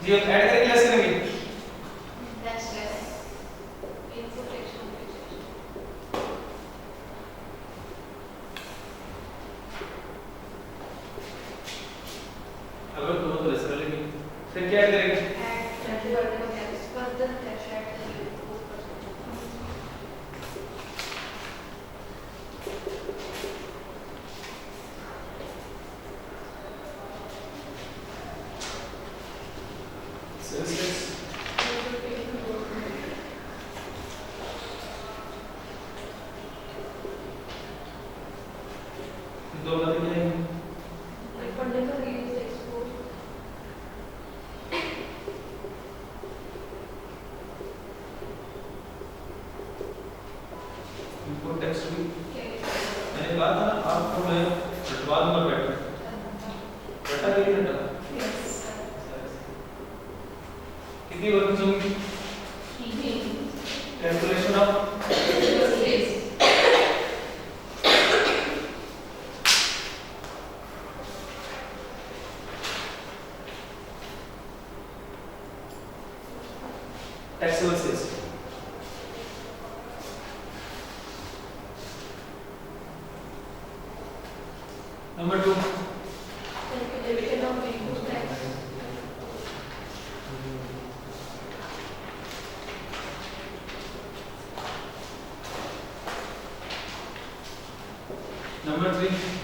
जी अब ऐड करके लेस करेंगे अगर दोनों तो लेस कर लेंगे फिर क्या ऐड करेंगे दो बातें क्या हैं इनपुट टेक्स्ट भी मैंने कहा था ना आपको मैं रटवा दूंगा पैटर्न रटा के नहीं रटा कितनी वर्किंग्स होंगी calculation of taxable sales number 2 number 3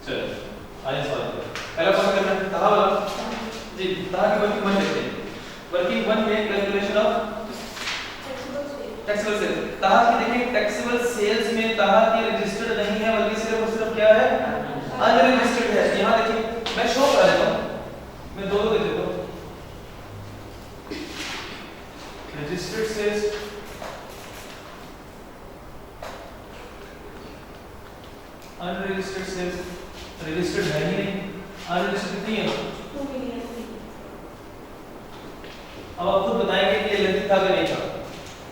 चलो आइए सवाल पहला कौन करना है तहा वाला जी तहा की वर्किंग 1 देखते हैं वर्किंग 1 में कैलकुलेशन ऑफ टैक्सेबल सेल्स तहा की देखिए टैक्सेबल सेल्स में तहा की रजिस्टर्ड नहीं है बल्कि सिर्फ और सिर्फ क्या है अनरजिस्टर्ड है यहां देखिए मैं शो कर देता हूं मैं दो दे देता हूं registered sales unregistered sales registered है ही नहीं अनरजिस्टर्ड कितनी है 2 मिलियन अब आप खुद बताएंगे कि ये लेंथ था कि नहीं था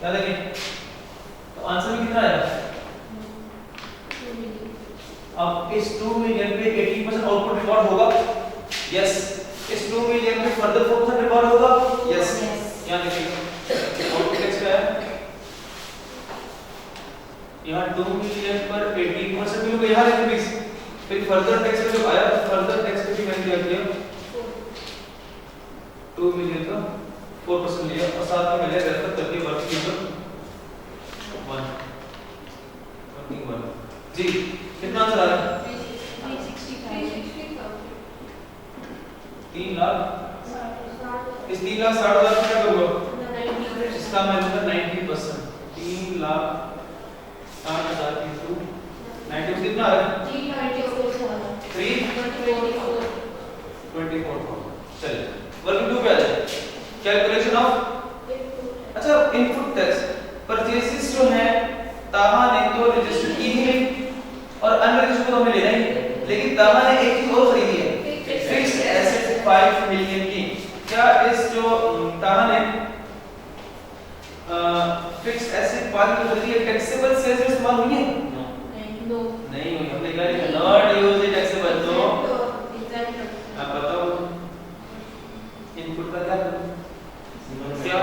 क्या देखें तो आंसर में कितना आया 2 मिलियन अब इस 2 मिलियन पे 18% आउटपुट रिकॉर्ड होगा यस इस 2 मिलियन पे फर्दर 4% रिकॉर्ड होगा यस यहां देखिए आउटपुट टेक्स्ट क्या है यहां 2 मिलियन पर 18% भी होगा यहां देखिए प्लीज फिर फर्दर टेक्स्ट में जो आया तो फर्दर टेक्स्ट पे भी मैंने क्या किया 2 मिलियन का 4% लिया और साथ में मैंने रेफर करके वर्किंग 1 वर्किंग 1 जी कितना आंसर आ रहा है 3 लाख इस 3 लाख 60,000 क्या करूंगा इसका मैं लूंगा 90% 3 लाख 60,000 into 90 कितना आ रहा है 24,000 चलिए वर्किंग 2 पे आ जाए कैलकुलेशन ऑफ अच्छा इनपुट टैक्स परचेसेस जो है ताहा ने तो रजिस्टर की ही नहीं और अनरजिस्टर्ड तो हमें लेना ही लेकिन ताहा ने एक चीज और खरीदी है फिक्स्ड एसेट 5 मिलियन की क्या इस जो ताहा ने फिक्स्ड एसेट 5 की खरीदी है टैक्सेबल सेल्स में इस्तेमाल हुई है नहीं हुई हमने कहा है नॉट यूज टैक्सेबल तो आप बताओ इनपुट का क्या क्या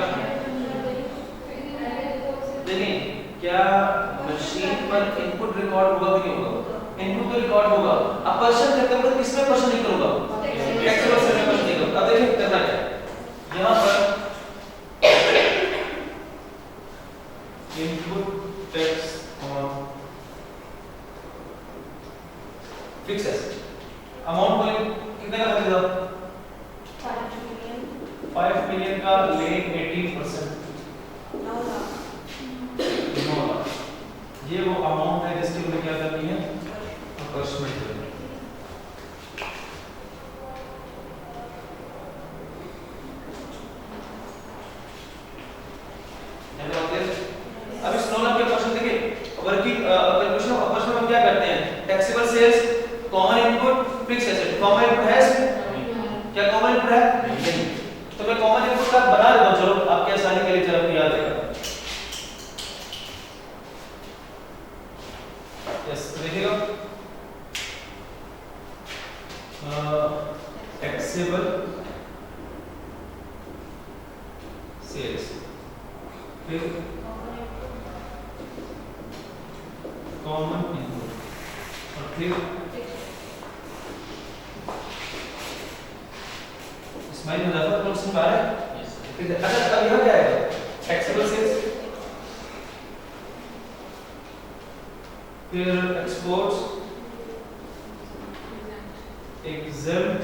देखिए क्या मशीन पर इनपुट रिकॉर्ड होगा कि नहीं होगा इनपुट तो रिकॉर्ड होगा अब क्वेश्चन करते हैं किसमें क्वेश्चन नहीं करूंगा टैक्सेबल सेल में क्वेश्चन नहीं करूंगा अब देखिए करना क्या यहां पर input tax on fix asset amount बोले कितने का खरीदा 5 मिलियन का लें 18% 9 लाख ये वो अमाउंट है जिसकी हमने क्या करनी है अप्रोक्सीमेट करनी है अब इस 9 लाख के क्वेश्चन देखिए वर्किंग कैलकुलेशन ऑफ ऑपरेशन में क्या करते हैं टैक्सेबल सेल्स यस देखिएगा टैक्सेबल सेल्स, फिर कॉमन इनपुट और फिर स्माइल मुनाफा कौन सी बार है? फिर अच्छा अब यहाँ क्या है? टैक्सेबल सेल्स, फिर एक्सपोर्ट्स, एग्जम्प्ट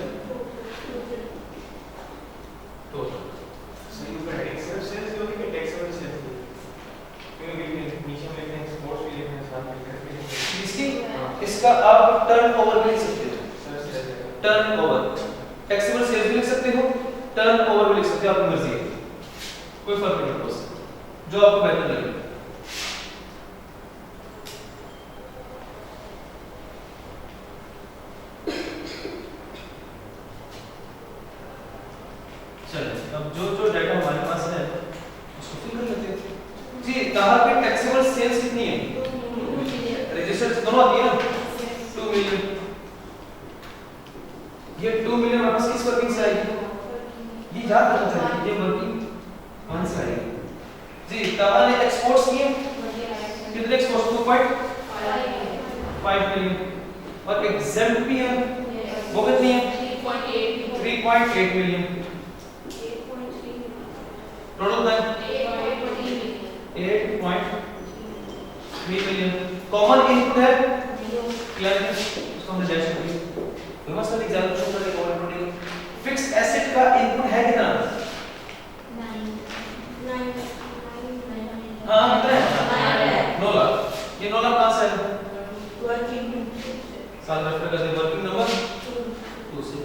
टोटल। सही ऊपर टैक्सेबल सेल्स होगी कि टैक्सेबल सेल्स होगी? क्योंकि नीचे में लिखते हैं एक्सपोर्ट्स भी लिखते हैं, साथ में लिखते हैं इसकी इसका आप टर्नओवर भी लिख सकते हो, सर टर्नओवर। टैक्सेबल सेल्स भी लिख सकते हो, टर्नओवर भी लिख सकते हो, आपकी मर्जी है, कोई फर्क नहीं पड़ता उससे, जो आपको बेहतर लगे। चलिए अब जो डाटा हमारे पास है उसको फिल कर लेते हैं जी। कहा कि टैक्सेबल सेल्स कितनी है? रजिस्टर्ड दोनों आती है ना, 2 मिलियन। ये 2 मिलियन वापस किस वर्किंग से आएगी? ये याद रखना चाहिए, ये वर्किंग कौन से आएगी जी। कहा ने एक्सपोर्ट्स किए कितने एक्सपोर्ट्स? 2.5 मिलियन। और एग्जम्प्ट भी है, वो कितनी है? 3.8 million. Total time 8.3 million. Common input है क्लियर है, इसको हमने डैश कर दिया। फेमस वाली एग्जांपल शो करके कॉमन इनपुट। फिक्स्ड एसेट का इनपुट है कितना? 9 हां कितना है? 9 लाख। ये 9 लाख कहां से आया? वर्किंग साल रेफर कर दे वर्किंग नंबर 2 से।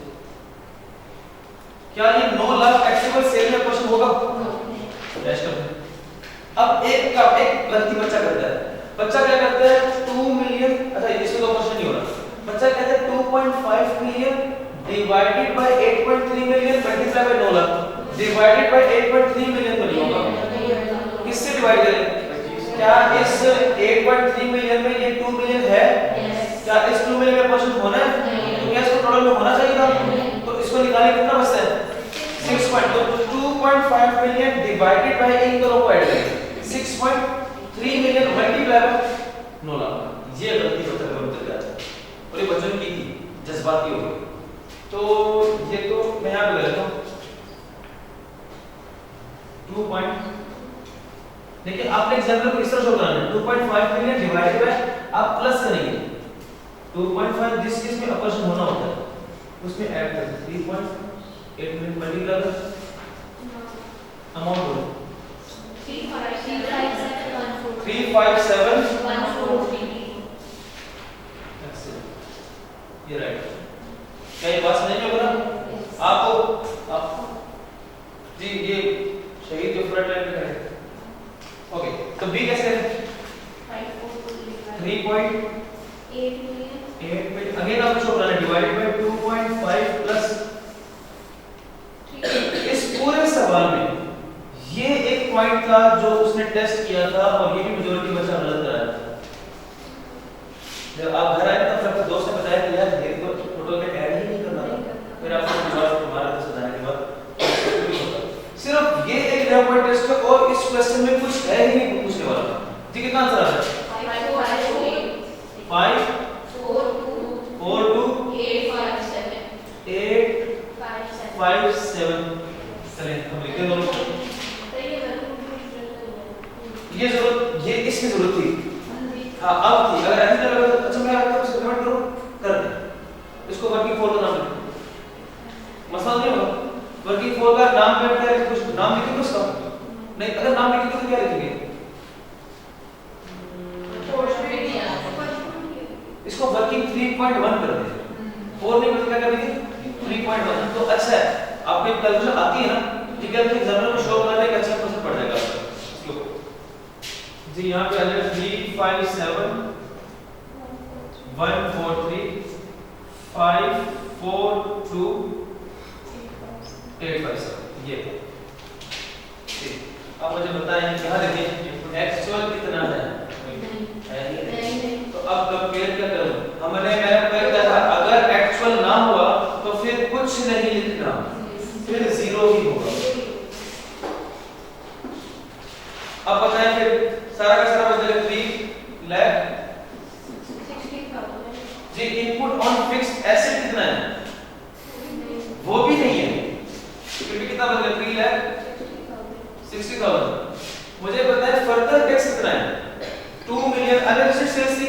क्या ये 9 लाख टैक्सेबल सेल में क्वेश्चन होगा? डैश कर दे। अब एक गलती बच्चा करता है। बच्चा क्या करता है? 2 मिलियन, अच्छा इसमें तो क्वेश्चन नहीं हो रहा। बच्चा कहता है 2.5 million divided by 8.3 million multiply by 9 lakh divided by 8.3 million तो नहीं होगा। किससे डिवाइड करें? क्या इस 8.3 मिलियन में ये 2 मिलियन है? क्या इस 2 मिलियन का क्वेश्चन होना है? तो क्या इसको टोटल में होना चाहिए था? तो इसको निकालने कितना बचता है? 6 पॉइंट। तो 2.5 मिलियन डिवाइडेड बाय इन दोनों को ऐड करें 6.3 मिलियन मल्टीप्लाई बाय 9 लाख। ये गलती बच्चा करता है और ये बच्चों की थी, जज्बाती हो गई। तो ये तो मैं यहां पे लेता हूं 2 पॉइंट। देखिए आपने एग्जांपल को इस तरह शो कराना है 2.5 मिलियन डिवाइडेड बाय, आप प्लस करेंगे 2.5 जिस चीज में ऑपरेशन होना होता है उसमें ऐड कर 3.8 मिलियन मल्टीप्लाई अमाउंट बोलो 357 ये राइट। क्या ये बात नहीं होगा ना आपको? जी ये शहीद जो फ्रंट लाइन पे खड़े। ओके तो बी कैसे है? 3.8 मिलियन अगेन आपको शो करना है डिवाइडेड बाय 2.5 प्लस। इस पूरे सवाल में ये एक पॉइंट था जो उसने टेस्ट किया था और ये भी मेजॉरिटी बच्चा गलत कराया था। जब आप घर आए तो फिर आपके दोस्त ने बताया कि यार ये तो टोटल में ऐड ही नहीं करना था। फिर आपको जवाब तुम्हारा तो सुनाने के बाद सिर्फ ये एक नया पॉइंट टेस्ट है और इस क्वेश्चन में कुछ है ही नहीं पूछने वाला। जी कितना आंसर आ रहा है? 5 4 2 8 5 7। चलें हम लिखते हैं दोनों। ये जरूरत ये इसकी जरूरत थी। हाँ अब थी, अगर ऐसे लगा तो अच्छा मैं आपको इसको कमेंट करूं कर दे। इसको वर्किंग फोर का नाम लिखो, मसला नहीं होगा। वर्किंग फोर का नाम पे क्या लिखें? कुछ नाम लिखेंगे उसका? नहीं, अगर नाम लिखेंगे तो क्या लिखेंगे? इसको वर्किंग 3.1 कर दे। 4 नहीं बल्कि क्या कर देंगे? 3.1। तो अच्छा है आपको कैलकुलेशन आती है ना, ठीक है? तो एग्जामिनर को शो करने का अच्छा क्वेश्चन पड़ जाएगा आपका। जी यहाँ पे आ जाए 357 143 542 857 ये अब मुझे बताएं यहाँ देखिए एक्चुअल कितना है नहीं। तो अब अब कंपेयर क्या करूं? मैंने क्या था, अगर एक्चुअल ना हुआ तो फिर कुछ नहीं लिखना, फिर 0 ही होगा। अब बताएं फिर सारा का सारा बदले 3 लाख 60,000 जी। इनपुट ऑन फिक्स्ड एसेट कितना है? वो भी नहीं है, फिर भी कितना बदले 3 लाख 60,000। मुझे बताएं फर्दर टैक्स कितना है? 2 मिलियन। अनरजिस्टर्ड सेल्स थी,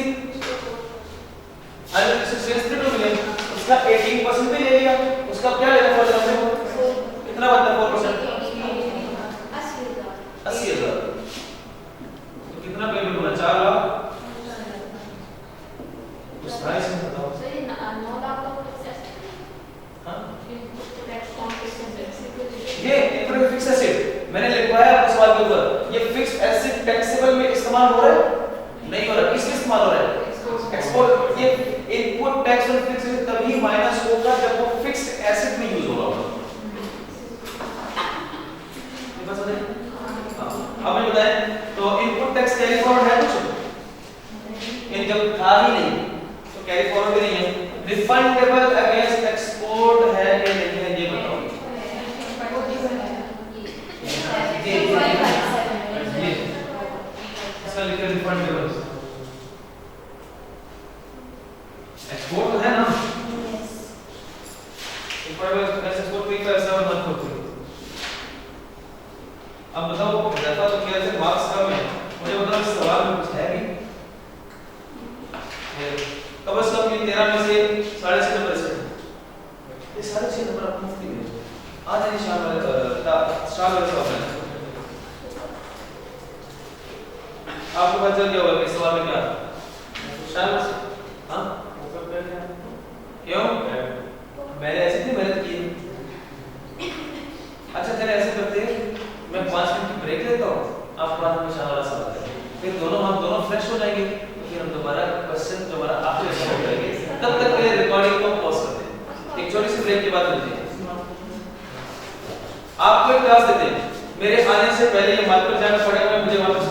अनरजिस्टर्ड सेल्स थी 2 मिलियन, उसका 18% पे ले लिया, उसका क्या लेना फर्दर हमने? कितना बनता है 4%? 80,000। तो कितना पेमेंट होना? 4 लाख। तो सारे से बताओ। हाँ ये इनपुट फिक्स एसेट मैंने लिखवाया आपके सवाल के ऊपर, ये फिक्स एसेट टैक्सेबल में इस्तेमाल हो रहा है? नहीं हो रहा। किसमें इस्तेमाल हो रहा है? एक्सपोर्ट। ये input tax on fix asset तभी माइनस होगा जब वो फिक्स्ड एसेट में यूज हो रहा होगा। ये बात समझ? हां अब मैं बताएं तो इनपुट टैक्स कैरी फॉरवर्ड है कुछ? ये जब था ही नहीं तो कैरी फॉरवर्ड भी नहीं है। रिफंडेबल अगेंस्ट एक्सपोर्ट है कि नहीं है ये बताओ। इसका लिखा रिफंडेबल एक्सपोर्ट तो है ना? रिफंडेबल एक्सपोर्ट 357 अब बताओ रहता तो क्या से मार्क्स कम है, मुझे बताओ इस सवाल में कुछ है भी? कम से कम ये 13 में से 6.5 नंबर से ये 6.5 नंबर आप मुफ्त में आ जाए शामिल सवाल है। आपको पता चल गया होगा कि सवाल में क्या शामिल। हाँ क्यों? मैंने ऐसे नहीं मेहनत की। अच्छा चले ऐसे करते हैं, मैं 5 मिनट की ब्रेक लेता हूँ, आप 5 मिनट शामिल सवाल करें, फिर हम दोनों फ्रेश हो जाएंगे, तो फिर हम दोबारा क्वेश्चन दोबारा आखिरी क्वेश्चन करेंगे। तब तक के लिए रिकॉर्डिंग को पॉज करते हैं, एक छोटी सी ब्रेक के बाद मिलते हैं। आपको एक क्लास देते हैं, मेरे आने से पहले ये मार्कर जाना पड़ेगा, मुझे वापस